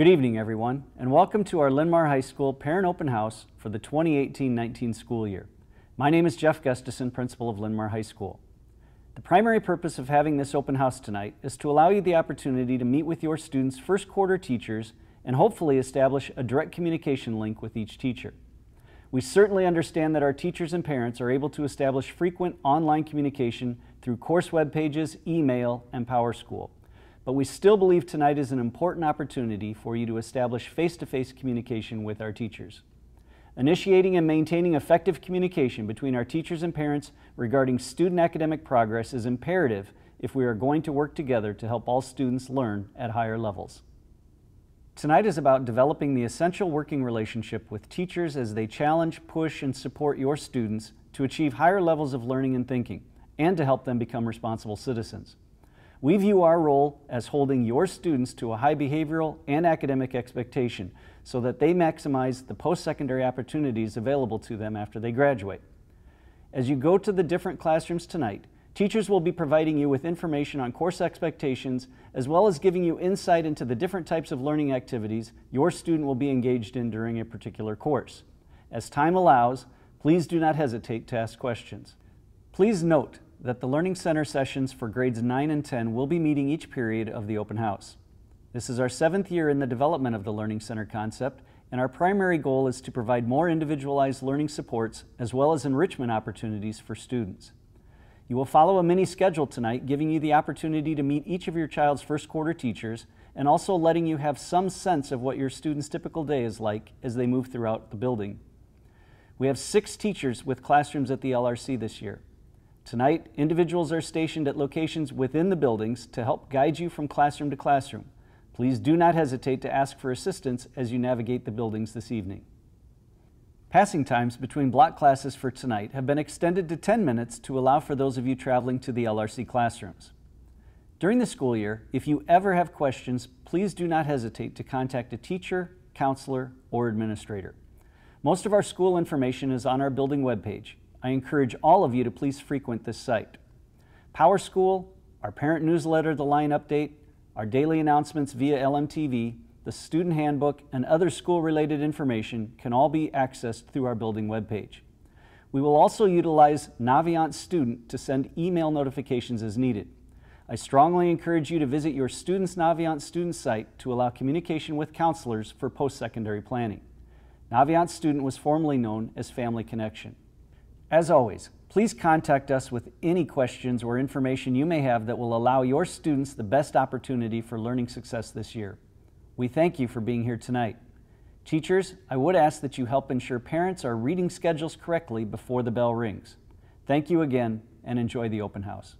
Good evening, everyone, and welcome to our Linn-Mar High School Parent Open House for the 2018-19 school year. My name is Jeff Gustason, principal of Linn-Mar High School. The primary purpose of having this open house tonight is to allow you the opportunity to meet with your students' first quarter teachers and hopefully establish a direct communication link with each teacher. We certainly understand that our teachers and parents are able to establish frequent online communication through course web pages, email, and PowerSchool. But we still believe tonight is an important opportunity for you to establish face-to-face communication with our teachers. Initiating and maintaining effective communication between our teachers and parents regarding student academic progress is imperative if we are going to work together to help all students learn at higher levels. Tonight is about developing the essential working relationship with teachers as they challenge, push, and support your students to achieve higher levels of learning and thinking, and to help them become responsible citizens. We view our role as holding your students to a high behavioral and academic expectation so that they maximize the post-secondary opportunities available to them after they graduate. As you go to the different classrooms tonight, teachers will be providing you with information on course expectations as well as giving you insight into the different types of learning activities your student will be engaged in during a particular course. As time allows, please do not hesitate to ask questions. Please note that the Learning Center sessions for grades 9 and 10 will be meeting each period of the open house. This is our 7th year in the development of the Learning Center concept, and our primary goal is to provide more individualized learning supports as well as enrichment opportunities for students. You will follow a mini schedule tonight, giving you the opportunity to meet each of your child's first quarter teachers and also letting you have some sense of what your student's typical day is like as they move throughout the building. We have 6 teachers with classrooms at the LRC this year. Tonight, individuals are stationed at locations within the buildings to help guide you from classroom to classroom. Please do not hesitate to ask for assistance as you navigate the buildings this evening. Passing times between block classes for tonight have been extended to 10 minutes to allow for those of you traveling to the LRC classrooms. During the school year, if you ever have questions, please do not hesitate to contact a teacher, counselor, or administrator. Most of our school information is on our building webpage. I encourage all of you to please frequent this site. PowerSchool, our parent newsletter, The Line Update, our daily announcements via LMTV, the student handbook, and other school-related information can all be accessed through our building webpage. We will also utilize NAVIANCE Student to send email notifications as needed. I strongly encourage you to visit your student's NAVIANCE Student site to allow communication with counselors for post-secondary planning. NAVIANCE Student was formerly known as Family Connection. As always, please contact us with any questions or information you may have that will allow your students the best opportunity for learning success this year. We thank you for being here tonight. Teachers, I would ask that you help ensure parents are reading schedules correctly before the bell rings. Thank you again, and enjoy the open house.